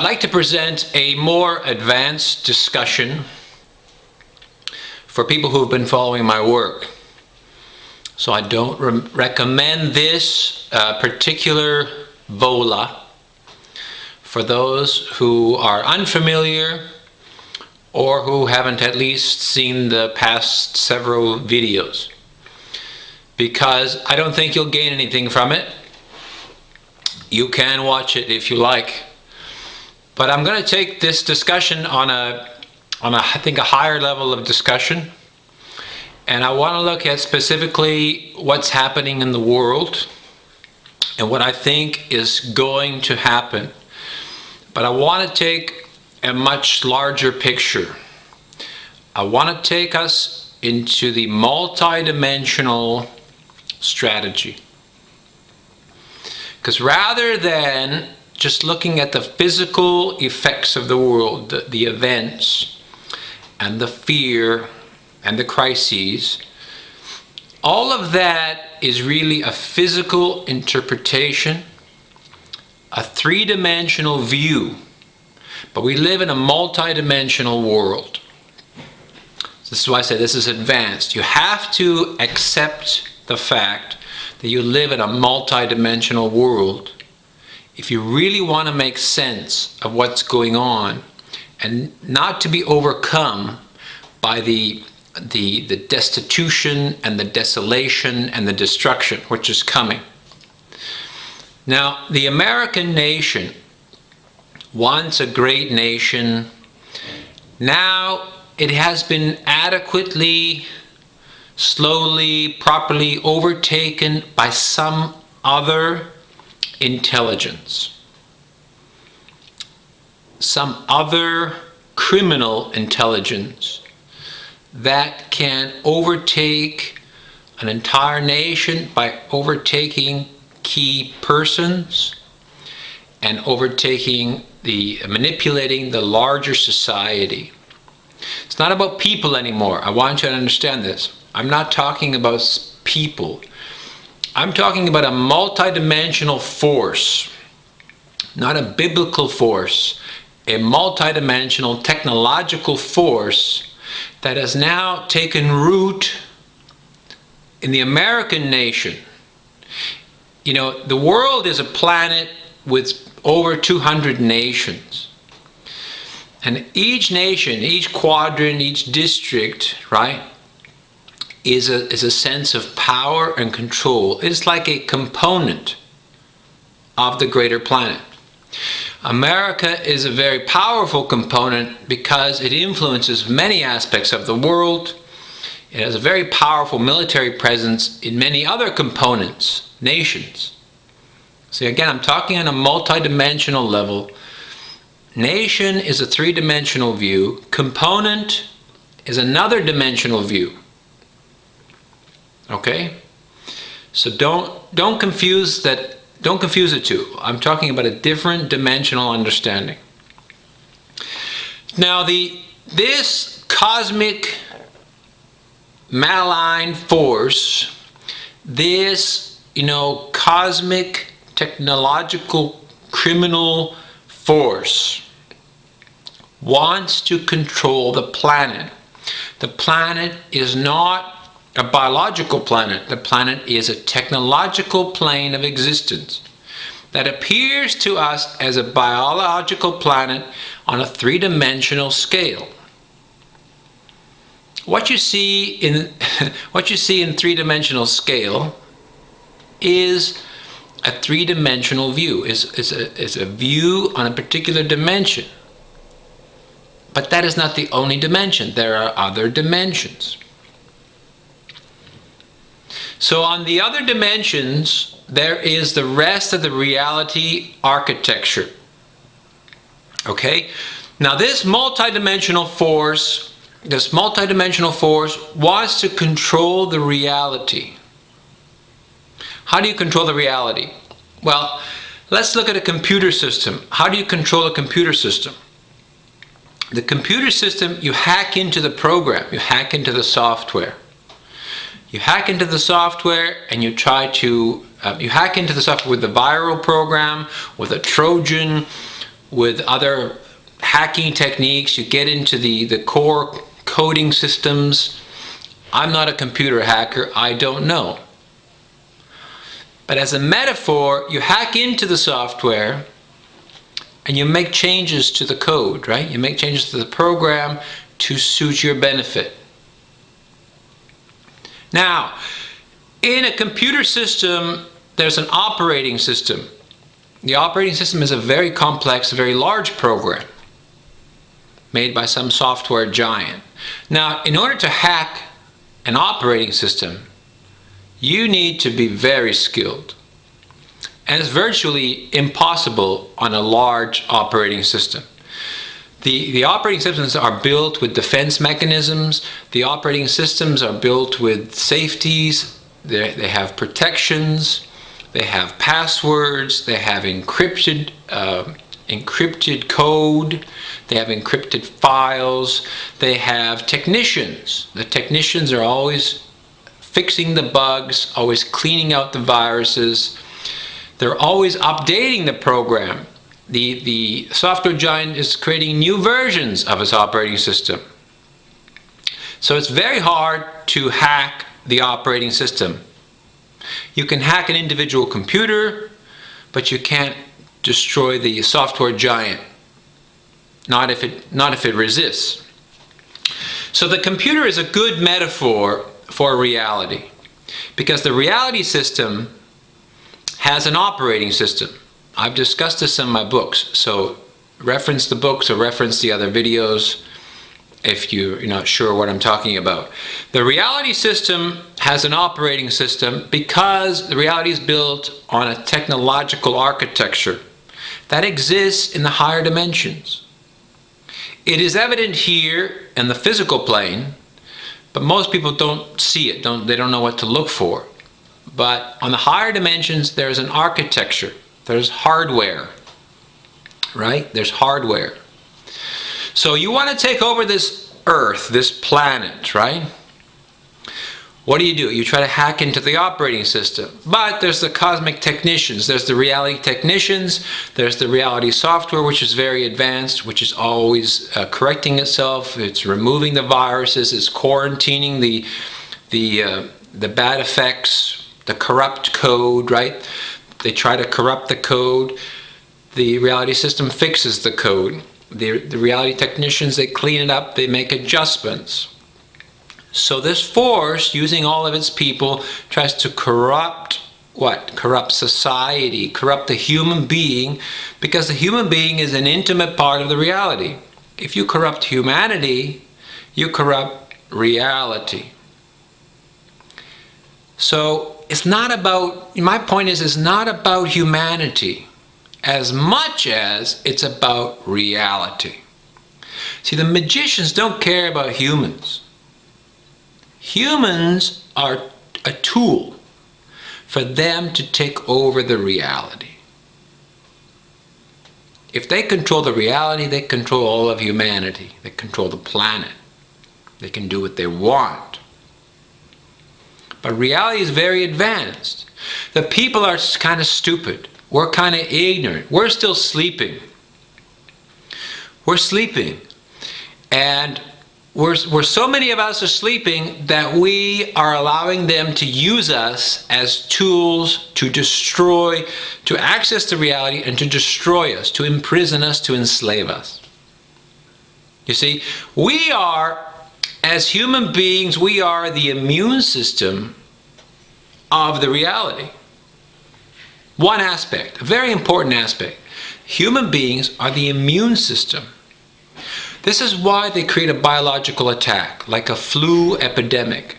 I'd like to present a more advanced discussion for people who have been following my work. So I don't recommend this particular vola for those who are unfamiliar or who haven't at least seen the past several videos, because I don't think you'll gain anything from it. You can watch it if you like, but I'm going to take this discussion on I think a higher level of discussion, and I want to look at specifically what's happening in the world and what I think is going to happen. But I want to take a much larger picture. I want to take us into the multidimensional strategy. Because rather than just looking at the physical effects of the world, the events and the fear and the crises, all of that is really a physical interpretation, a three-dimensional view. But we live in a multi-dimensional world. This is why I say this is advanced. You have to accept the fact that you live in a multi-dimensional world if you really want to make sense of what's going on and not to be overcome by the destitution and the desolation and the destruction which is coming. Now, the American nation, once a great nation, now it has been adequately, slowly, properly overtaken by some other intelligence, some other criminal intelligence that can overtake an entire nation by overtaking key persons and manipulating the larger society. It's not about people anymore. I want you to understand this. I'm not talking about people. I'm talking about a multidimensional force, not a biblical force, a multidimensional technological force that has now taken root in the American nation. You know, the world is a planet with over 200 nations. And each nation, each quadrant, each district, right, is a sense of power and control. It's like a component of the greater planet. America is a very powerful component because it influences many aspects of the world. It has a very powerful military presence in many other components, nations. See, again, I'm talking on a multidimensional level. Nation is a three-dimensional view. Component is another dimensional view. Okay? So don't confuse that. Don't confuse the two. I'm talking about a different dimensional understanding. Now, this cosmic malign force, this, cosmic technological criminal force wants to control the planet. The planet is not a biological planet. The planet is a technological plane of existence that appears to us as a biological planet on a three-dimensional scale. What you see in three-dimensional scale is a three-dimensional view. Is a view on a particular dimension. But that is not the only dimension. There are other dimensions. So on the other dimensions, there is the rest of the reality architecture. Okay? Now this multidimensional force wants to control the reality. How do you control the reality? Well, let's look at a computer system. How do you control a computer system? The computer system, you hack into the program, you hack into the software. You hack into the software and you try to, you hack into the software with the viral program, with a Trojan, with other hacking techniques. You get into the core coding systems. I'm not a computer hacker. I don't know. But as a metaphor, you hack into the software and you make changes to the code, right? You make changes to the program to suit your benefit. Now, in a computer system, there's an operating system. The operating system is a very complex, very large program made by some software giant. Now, in order to hack an operating system, you need to be very skilled. And it's virtually impossible on a large operating system. The operating systems are built with defense mechanisms. The operating systems are built with safeties. They have protections. They have passwords. They have encrypted code. They have encrypted files. They have technicians. The technicians are always fixing the bugs, always cleaning out the viruses. They're always updating the program. The software giant is creating new versions of its operating system. So it's very hard to hack the operating system. You can hack an individual computer, but you can't destroy the software giant. Not if it resists. So the computer is a good metaphor for reality, because the reality system has an operating system. I've discussed this in my books, so reference the books or reference the other videos if you're not sure what I'm talking about. The reality system has an operating system because the reality is built on a technological architecture that exists in the higher dimensions. It is evident here in the physical plane, but most people don't see it. They don't know what to look for. But on the higher dimensions, there's an architecture. There's hardware, right? There's hardware. So you want to take over this Earth, this planet, right? What do? You try to hack into the operating system. But there's the cosmic technicians. There's the reality technicians. There's the reality software, which is very advanced, which is always correcting itself. It's removing the viruses. It's quarantining the bad effects, the corrupt code, right? They try to corrupt the code. The reality system fixes the code. The reality technicians, they clean it up. They make adjustments. So this force, using all of its people, tries to corrupt what? Corrupt society, corrupt the human being, because the human being is an intimate part of the reality. If you corrupt humanity, you corrupt reality. So it's not about, my point is, it's not about humanity as much as it's about reality. See, the magicians don't care about humans. Humans are a tool for them to take over the reality. If they control the reality, they control all of humanity. They control the planet. They can do what they want. But reality is very advanced. The people are kind of stupid. We're kind of ignorant. We're still sleeping. We're sleeping. And we're so many of us are sleeping that we are allowing them to use us as tools to destroy, to access the reality and to destroy us, to imprison us, to enslave us. You see, we are, as human beings, we are the immune system of the reality. One aspect, a very important aspect. Human beings are the immune system. This is why they create a biological attack, like a flu epidemic.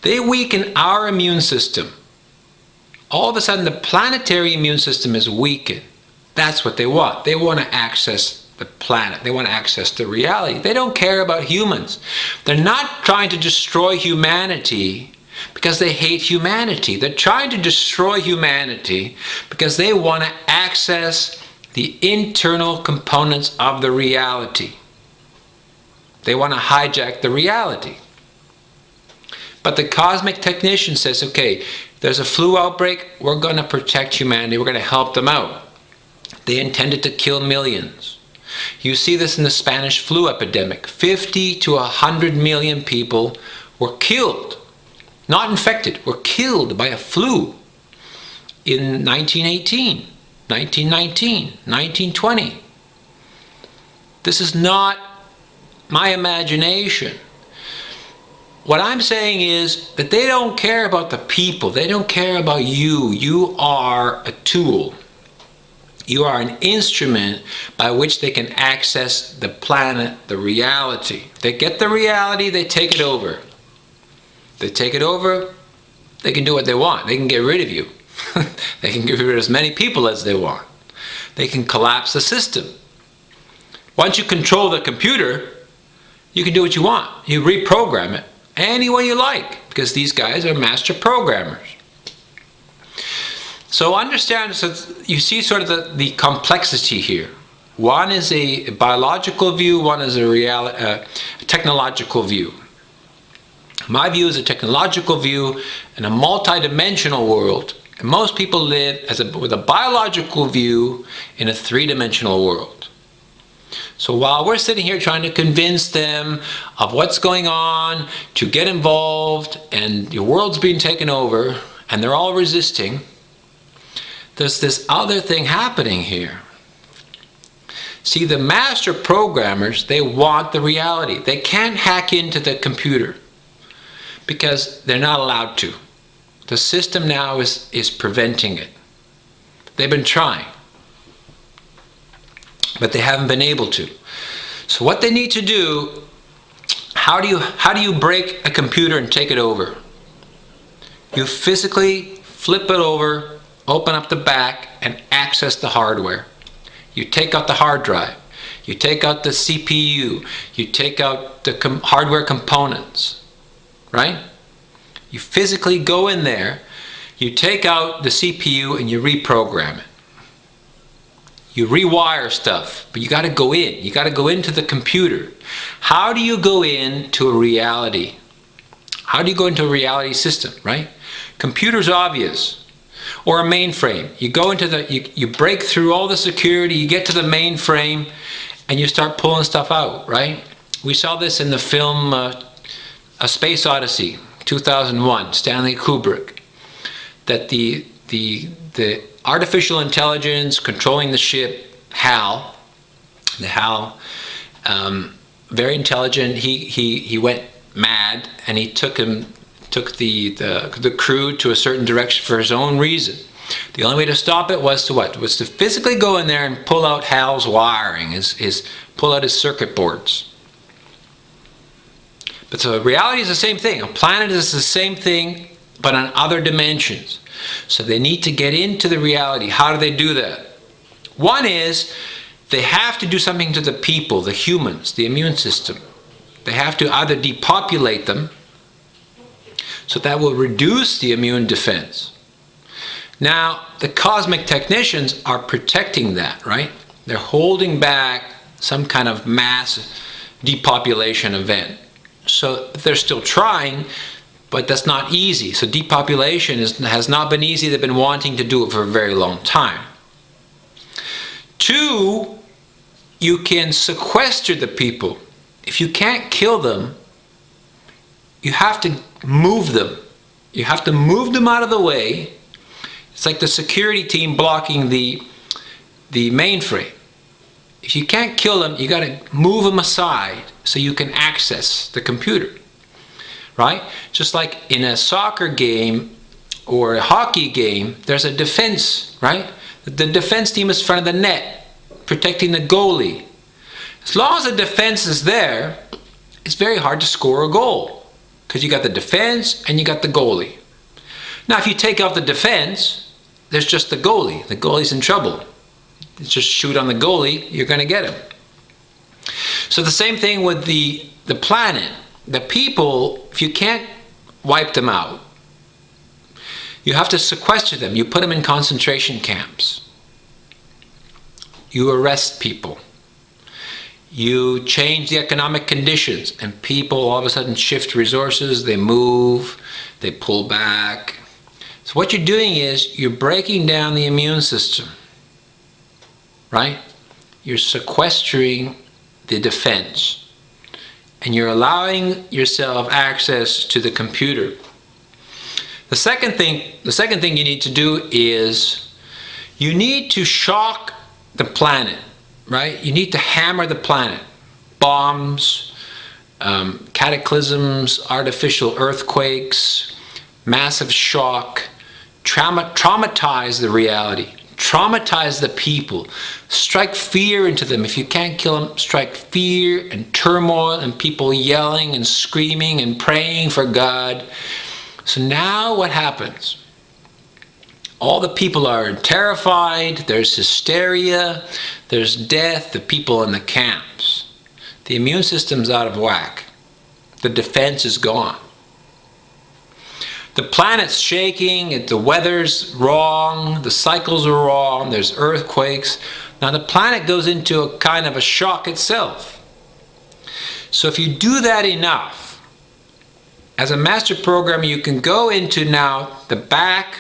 They weaken our immune system. All of a sudden, the planetary immune system is weakened. That's what they want. They want to access the planet. They want to access the reality. They don't care about humans. They're not trying to destroy humanity because they hate humanity. They're trying to destroy humanity because they want to access the internal components of the reality. They want to hijack the reality. But the cosmic technician says, okay, there's a flu outbreak, we're going to protect humanity, we're going to help them out. They intended to kill millions. You see this in the Spanish flu epidemic. 50 to 100 million people were killed, not infected, were killed by a flu in 1918, 1919, 1920. This is not my imagination. What I'm saying is that they don't care about the people. They don't care about you. You are a tool. You are an instrument by which they can access the planet, the reality. They get the reality, they take it over. They take it over, they can do what they want. They can get rid of you. They can get rid of as many people as they want. They can collapse the system. Once you control the computer, you can do what you want. You reprogram it any way you like, because these guys are master programmers. So understand, so you see sort of the complexity here. One is a biological view, one is a technological view. My view is a technological view in a multi-dimensional world. And most people live with a biological view in a three-dimensional world. So while we're sitting here trying to convince them of what's going on, to get involved, and your world's being taken over, and they're all resisting, there's this other thing happening here. See, the master programmers, they want the reality. They can't hack into the computer because they're not allowed to. The system now is preventing it. They've been trying, but they haven't been able to. So what they need to do, how do you break a computer and take it over? You physically flip it over, open up the back, and access the hardware. You take out the hard drive. You take out the CPU. You take out the hardware components, right? You physically go in there, you take out the CPU and you reprogram it. You rewire stuff, but you got to go in. You got to go into the computer. How do you go into a reality? How do you go into a reality system, right? Computer's obvious. Or a mainframe. You go into you break through all the security, you get to the mainframe, and you start pulling stuff out, right? We saw this in the film A Space Odyssey, 2001, Stanley Kubrick, that the artificial intelligence controlling the ship, HAL, very intelligent, he went mad, and he took the crew to a certain direction for his own reason. The only way to stop it was to what? Was to physically go in there and pull out HAL's wiring, pull out his circuit boards. But so reality is the same thing. A planet is the same thing, but on other dimensions. So they need to get into the reality. How do they do that? One is they have to do something to the people, the humans, the immune system. They have to either depopulate them, so that will reduce the immune defense. Now, the cosmic technicians are protecting that, right? They're holding back some kind of mass depopulation event. So they're still trying, but that's not easy. So depopulation has not been easy. They've been wanting to do it for a very long time. Two, you can sequester the people. If you can't kill them, you have to move them. You have to move them out of the way. It's like the security team blocking the mainframe. If you can't kill them, you got to move them aside so you can access the computer, right? Just like in a soccer game or a hockey game, there's a defense, right? The defense team is in front of the net, protecting the goalie. As long as the defense is there, it's very hard to score a goal, because you got the defense and you got the goalie. Now if you take out the defense, there's just the goalie. The goalie's in trouble. Just shoot on the goalie, you're going to get him. So the same thing with the planet. The people, if you can't wipe them out, you have to sequester them. You put them in concentration camps. You arrest people. You change the economic conditions, and people all of a sudden shift resources, they move, they pull back. So what you're doing is you're breaking down the immune system. right? You're sequestering the defense. And you're allowing yourself access to the computer. The second thing you need to do is you need to shock the planet, right? You need to hammer the planet. Bombs, cataclysms, artificial earthquakes, massive shock, traumatize the reality. Traumatize the people. Strike fear into them. If you can't kill them, strike fear and turmoil and people yelling and screaming and praying for God. So now what happens? All the people are terrified. There's hysteria. There's death. The people in the camps. The immune system's out of whack. The defense is gone. The planet's shaking, the weather's wrong, the cycles are wrong, there's earthquakes. Now the planet goes into a kind of a shock itself. So if you do that enough, as a master programmer, you can go into now the back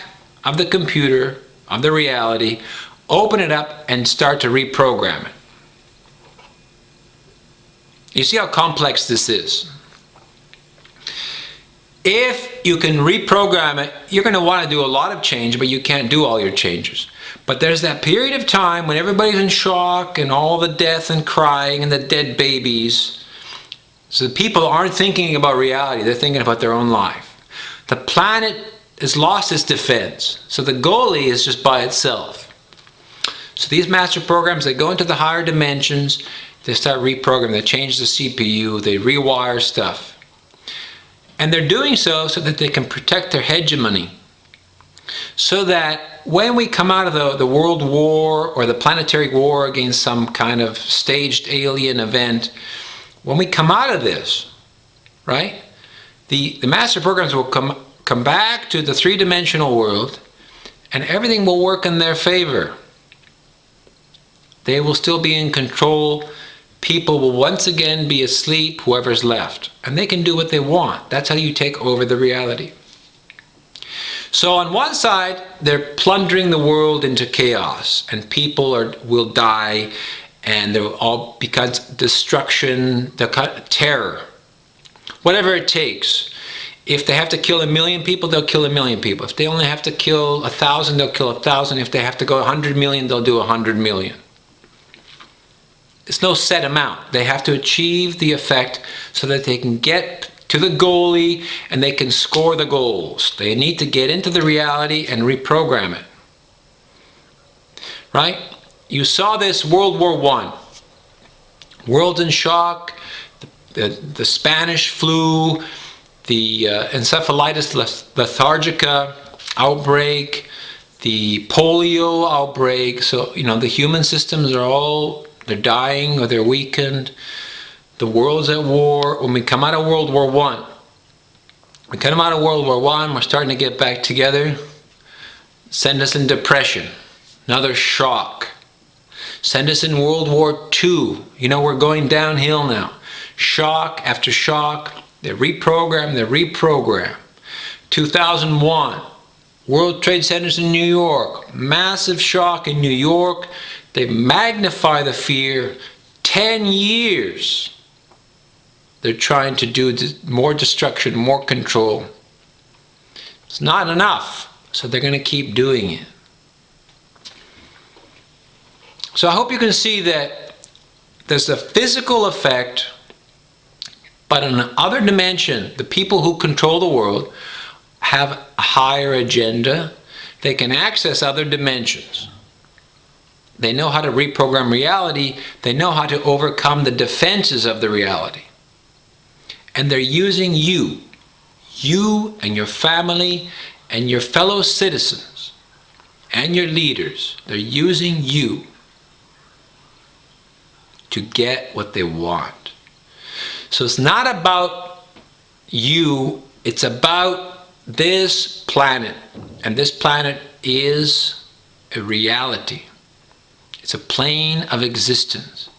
of the computer, of the reality, open it up and start to reprogram it. You see how complex this is? If you can reprogram it, you're going to want to do a lot of change, but you can't do all your changes. But there's that period of time when everybody's in shock and all the death and crying and the dead babies. So the people aren't thinking about reality, they're thinking about their own life. The planet has lost its defense, so the goalie is just by itself. So these master programs, they go into the higher dimensions, they start reprogramming, they change the CPU, they rewire stuff. And they're doing so that they can protect their hegemony. So that when we come out of the world war or the planetary war against some kind of staged alien event, when we come out of this, right, the master programs will come back to the three-dimensional world and everything will work in their favor. They will still be in control. People will once again be asleep, whoever's left. And they can do what they want. That's how you take over the reality. So on one side, they're plundering the world into chaos. And people will die. And there will all become destruction, terror. Whatever it takes. If they have to kill 1 million people, they'll kill 1 million people. If they only have to kill 1,000, they'll kill 1,000. If they have to go 100 million, they'll do 100 million. It's no set amount. They have to achieve the effect so that they can get to the goalie and they can score the goals. They need to get into the reality and reprogram it. Right? You saw this World War I. World's in shock. The Spanish flu, the encephalitis lethargica outbreak, the polio outbreak. So, the human systems are they're dying or they're weakened. The world's at war. When we come out of World War I, we're starting to get back together. Send us in depression. Another shock. Send us in World War II. We're going downhill now. Shock after shock. They reprogram. 2001. World Trade Centers in New York. Massive shock in New York. They magnify the fear. 10 years. They're trying to do more destruction, more control. It's not enough. So they're going to keep doing it. So I hope you can see that there's a physical effect, but in another dimension, the people who control the world have a higher agenda. They can access other dimensions. They know how to reprogram reality. They know how to overcome the defenses of the reality. And they're using you and your family and your fellow citizens and your leaders. They're using you to get what they want. So it's not about you, it's about this planet. And this planet is a reality. It's a plane of existence.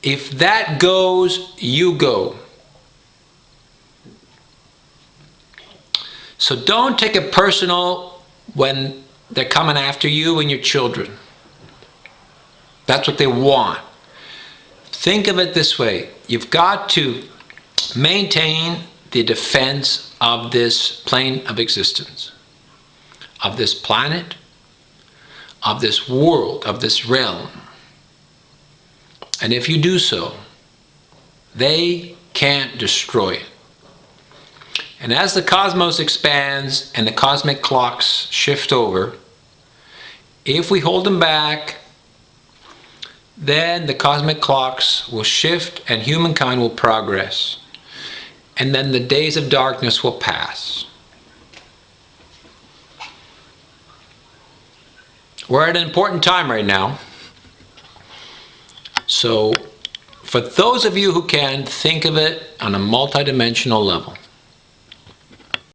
If that goes, you go. So don't take it personal when they're coming after you and your children. That's what they want. Think of it this way. You've got to maintain the defense of this plane of existence, of this planet, of this world, of this realm. And if you do so, they can't destroy it. And as the cosmos expands and the cosmic clocks shift over, if we hold them back, then the cosmic clocks will shift and humankind will progress. And then the days of darkness will pass. We're at an important time right now. So, for those of you who can, think of it on a multidimensional level.